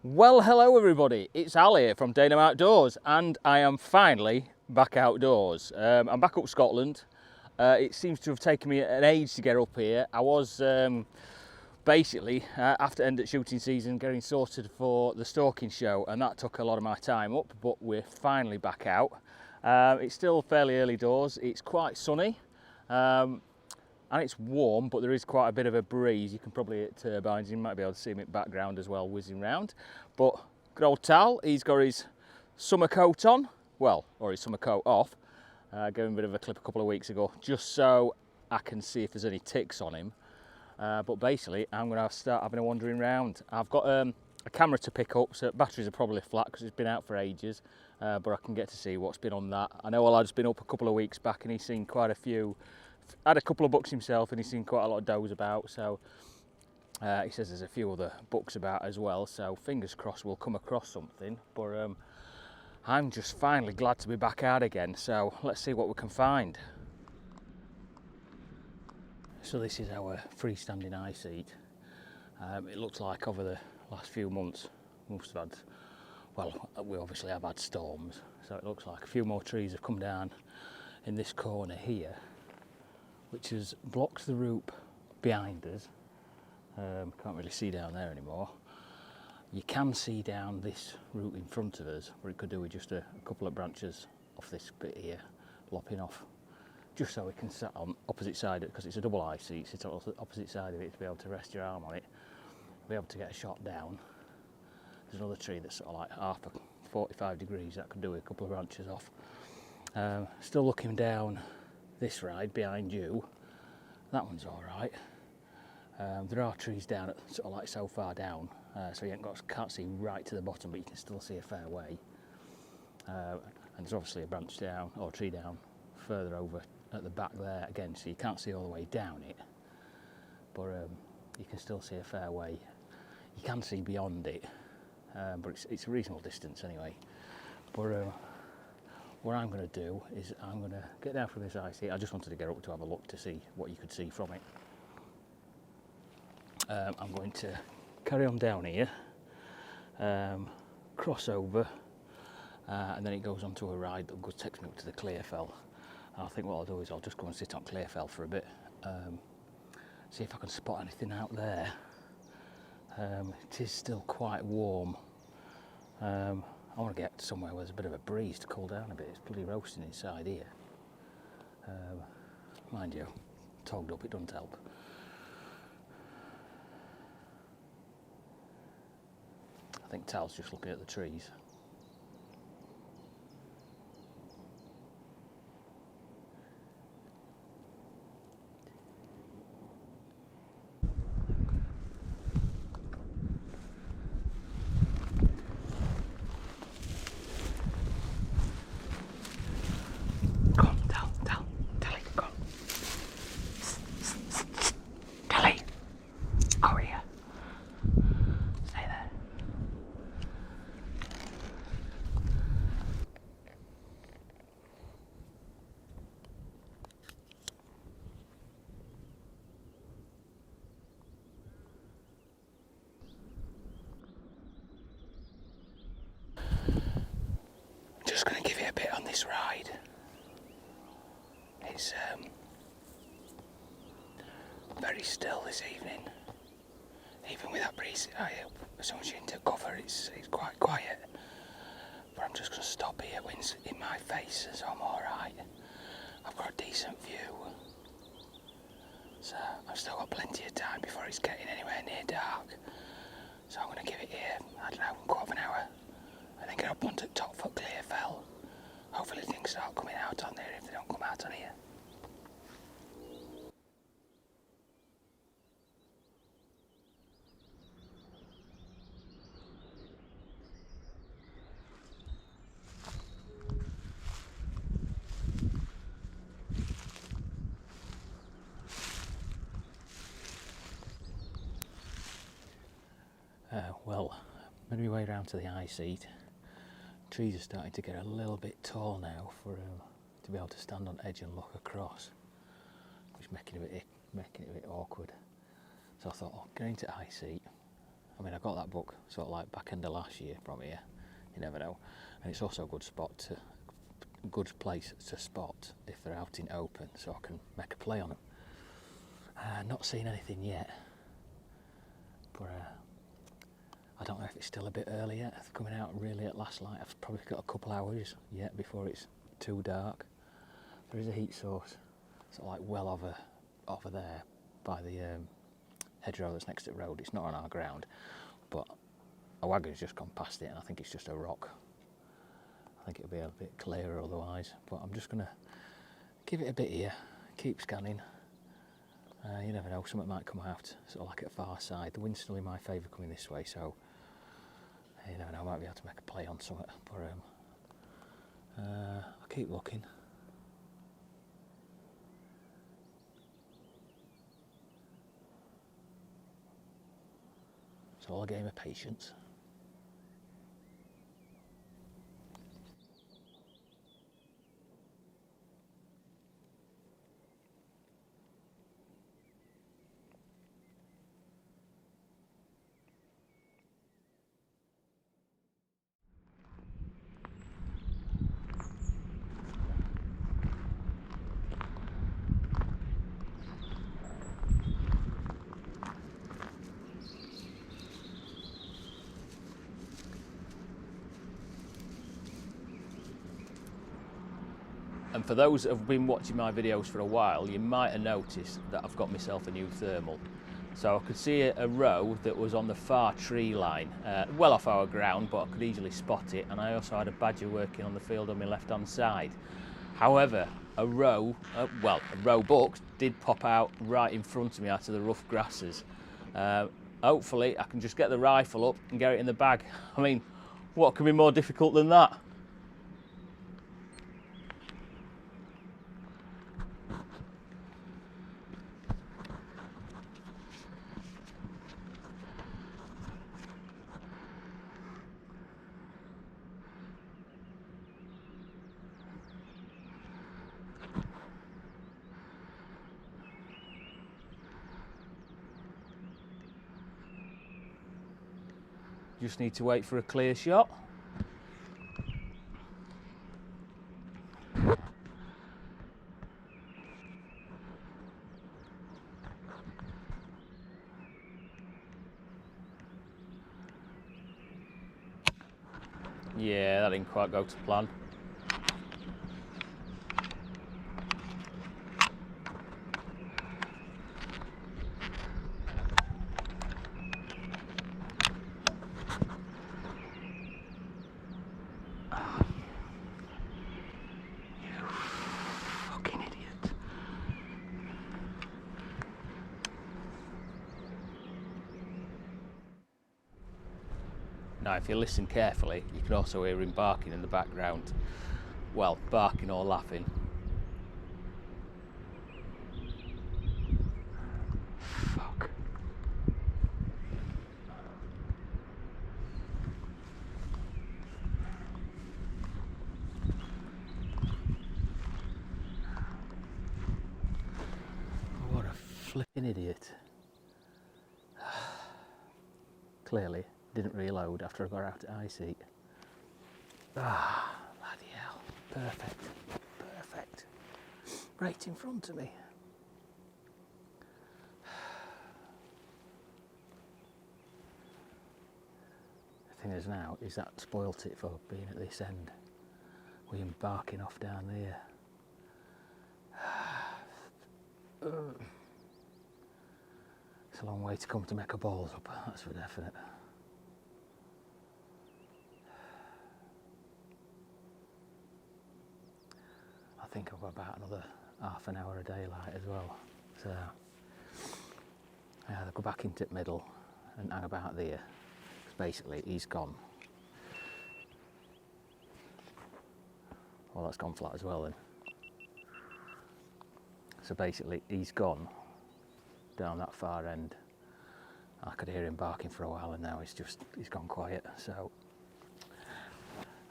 Well, hello everybody, it's Al here from Donna Outdoors and I am finally back outdoors. I'm back up Scotland. It seems to have taken me an age to get up here. I was basically, after end of shooting season, getting sorted for the stalking show, and that took a lot of my time up, but we're finally back out. It's still fairly early doors, it's quite sunny. And it's warm, but there is quite a bit of a breeze. You can probably hear turbines. You might be able to see them in the background as well, whizzing round. But good old Tal, he's got his summer coat on, well, or his summer coat off. Gave him a bit of a clip a couple of weeks ago, just so I can see if there's any ticks on him. But basically, I'm going to start having a wandering round. I've got a camera to pick up, so batteries are probably flat because it's been out for ages. But I can get to see what's been on that. I know a lad's been up a couple of weeks back and he's seen quite a few. Had a couple of bucks himself and he's seen quite a lot of does about, so he says there's a few other bucks about as well, so fingers crossed we'll come across something. But I'm just finally glad to be back out again, so let's see what we can find. So this is our freestanding eye seat. It looks like over the last few months we must have had, well, we obviously have had storms, so it looks like a few more trees have come down in this corner here, which has blocked the route behind us. Can't really see down there anymore. You can see down this route in front of us, where it could do with just a couple of branches off this bit here, lopping off, just so we can sit on opposite side of it, because it's a double eye seat, sit on the opposite side of it to be able to rest your arm on it, be able to get a shot down. There's another tree that's sort of like half a 45 degrees, that could do with a couple of branches off. Still looking down this ride behind you, that one's all right. There are trees down at sort of like so far down, so you can't see right to the bottom, but you can still see a fair way. And there's obviously a branch down or a tree down further over at the back there again, so you can't see all the way down it, but you can still see a fair way. You can see beyond it, but it's a reasonable distance anyway. But what I'm going to do is I'm going to get down from this eye seat. I just wanted to get up to have a look to see what you could see from it. I'm going to carry on down here, cross over, and then it goes on to a ride that takes me up to the Clearfell. And I think what I'll do is I'll just go and sit on Clearfell for a bit, see if I can spot anything out there. It is still quite warm. I want to get somewhere where there's a bit of a breeze to cool down a bit. It's bloody roasting inside here. Mind you, togged up, it doesn't help. I think Tal's just looking at the trees. Just going to give you a bit on this ride. It's very still this evening. Even with that breeze, as soon as you're into cover, it's quite quiet. But I'm just going to stop here when it's in my face, so I'm alright. I've got a decent view. So I've still got plenty of time before it's getting anywhere near dark. So I'm going to give it here, I don't know, quarter of an hour. And then get up onto the top foot Clearfell. Hopefully things start coming out on there if they don't come out on here. Well, I'm on my way round to the eye seat. Trees are starting to get a little bit tall now for to be able to stand on edge and look across, which is making it a bit awkward. So I thought, I'll get into eye seat, I mean, I got that book sort of like back end of last year from here, you never know. And it's also a good place to spot if they're out in open, so I can make a play on them. Not seen anything yet, but I don't know if it's still a bit early yet. It's coming out really at last light. I've probably got a couple hours yet before it's too dark. There is a heat source, sort of like well over there by the hedgerow that's next to the road. It's not on our ground, but a wagon's just gone past it and I think it's just a rock. I think it'll be a bit clearer otherwise, but I'm just going to give it a bit here, keep scanning. You never know, something might come out, sort of like at the far side. The wind's still in my favour coming this way, so you never know, I might be able to make a play on something. But I'll keep looking. It's all a game of patience. And for those that have been watching my videos for a while, you might have noticed that I've got myself a new thermal. So I could see a row that was on the far tree line, well off our ground, but I could easily spot it. And I also had a badger working on the field on my left-hand side. However, a row buck did pop out right in front of me out of the rough grasses. Hopefully I can just get the rifle up and get it in the bag. I mean, what can be more difficult than that? Just need to wait for a clear shot. Yeah, that didn't quite go to plan. Now, if you listen carefully, you can also hear him barking in the background. Well, barking or laughing. Fuck. What a flipping idiot. Clearly didn't reload after I got out at eye seat. Ah, bloody hell. Perfect. Perfect. Right in front of me. The thing is now, is that spoilt it for being at this end. With him barking off down there. It's a long way to come to make a balls up, that's for definite. I think I've got about another half an hour of daylight as well. So yeah, I'll go back into the middle and hang about there. Because basically he's gone. Well, that's gone flat as well then. So basically he's gone down that far end. I could hear him barking for a while and now he's gone quiet, so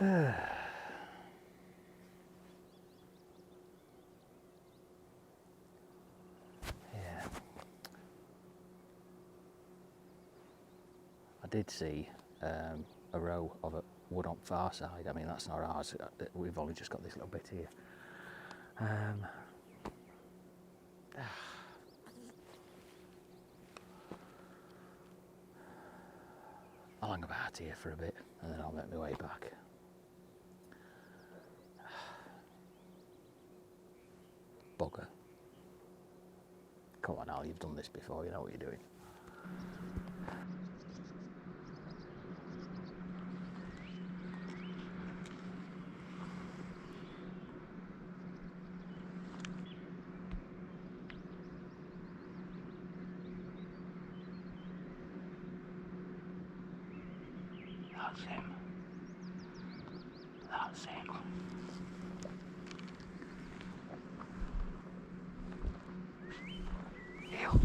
yeah. I did see a row of a wood on far side. I mean, that's not ours. We've only just got this little bit here. I'll hang about here for a bit and then I'll make my way back. Bugger. Come on Al, you've done this before, you know what you're doing. That's him. That's him. Heel.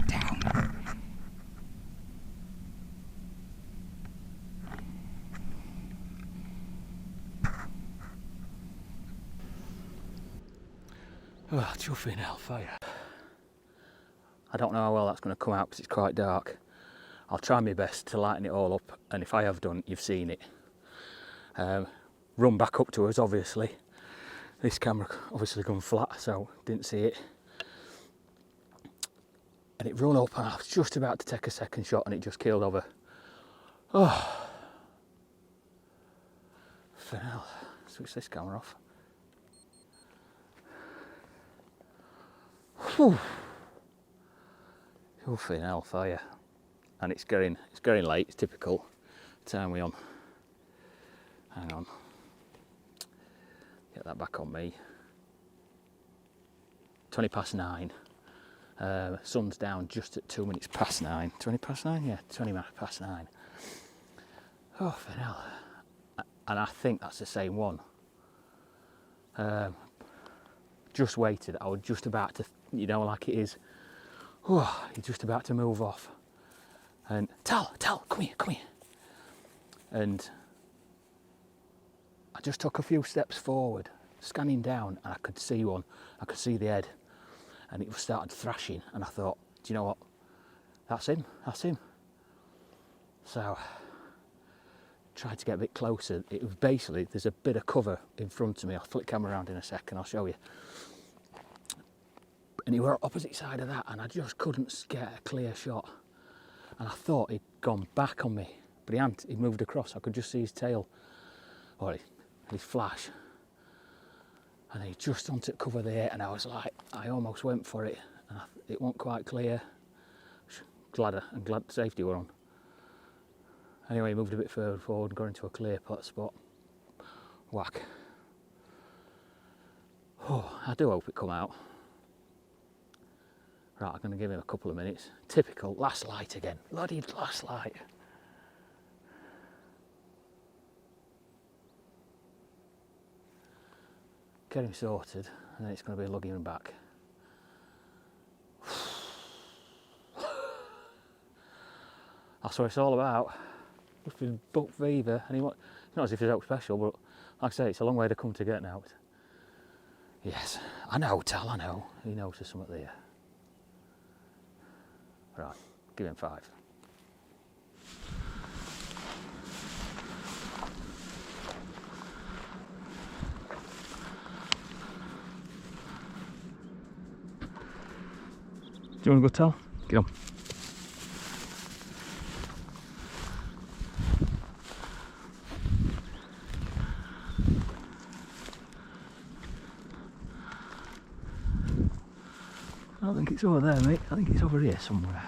Down. Oh, chuffing Hellfire. I don't know how well that's going to come out because it's quite dark. I'll try my best to lighten it all up, and if I have done, you've seen it. Run back up to us, obviously. This camera obviously gone flat, so didn't see it. And it run up, and I was just about to take a second shot, and it just keeled over. Oh, for hell. Switch this camera off. Whew. Chuffing Hellfire. And it's getting late. It's typical. What time are we on? Hang on. Get that back on me. 20 past 9. Sun's down just at 2 minutes past 9. 20 past 9? Yeah, 20 past 9. Oh, for hell. And I think that's the same one. Just waited. I was just about to, you know, like it is. Oh, he's just about to move off. And Tal, come here. And I just took a few steps forward, scanning down, and I could see one. I could see the head, and it started thrashing. And I thought, do you know what? That's him. So, tried to get a bit closer. It was basically, there's a bit of cover in front of me. I'll flip the camera around in a second. I'll show you. And he were opposite side of that, and I just couldn't get a clear shot. And I thought he'd gone back on me, but he hadn't. He'd moved across. I could just see his tail, or his flash. And he just onto cover there, and I was like, I almost went for it, and it wasn't quite clear. Glad safety were on. Anyway, he moved a bit further forward and got into a clear spot. Whack. Oh, I do hope it come out. Right, I'm going to give him a couple of minutes. Typical, last light again. Bloody last light. get him sorted, and then it's going to be lugging him back. That's what it's all about. If he's Bfever, and it's not as if he's out special, but like I say, it's a long way to come to getting out. Yes, I know, Tal, I know. He knows there's something there. Right, give him 5. Do you want to go, Tal? Get on. I don't think it's over there, mate. I think it's over here somewhere.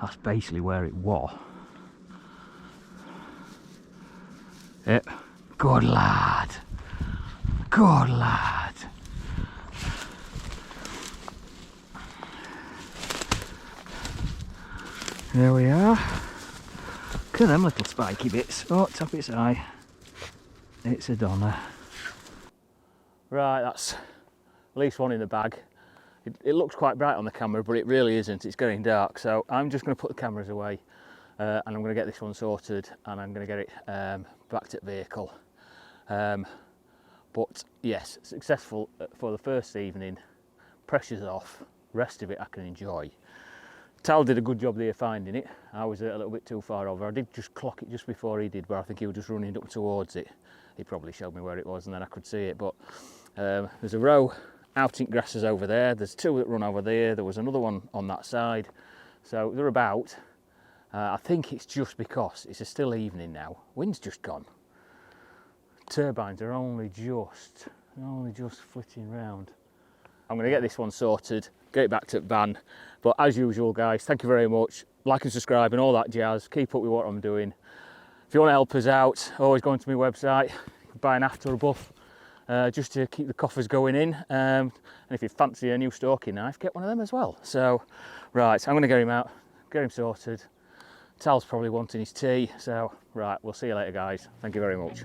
That's basically where it was. Yep. Good lad. Good lad. There we are. Look at them little spiky bits. Oh, top its eye. It's a Donna. Right, that's at least one in the bag. It looks quite bright on the camera, but it really isn't. It's getting dark, so I'm just going to put the cameras away and I'm going to get this one sorted, and I'm going to get it back to the vehicle. But yes, successful for the first evening. Pressure's off. Rest of it I can enjoy. Tal did a good job there finding it. I was a little bit too far over. I did just clock it just before he did, but I think he was just running up towards it. He probably showed me where it was and then I could see it. But there's a row out in grasses over there. There's 2 that run over there. There was another one on that side. So they're about. I think it's just because it's a still evening now. Wind's just gone. Turbines are only just flitting round. I'm going to get this one sorted, get it back to the van. But as usual, guys, thank you very much. Like and subscribe and all that jazz. Keep up with what I'm doing. If you want to help us out, always go onto my website, buy an after or buff, just to keep the coffers going in. And if you fancy a new stalking knife, get one of them as well. So, right, I'm going to get him out, get him sorted. Tal's probably wanting his tea. So, right, we'll see you later, guys. Thank you very much.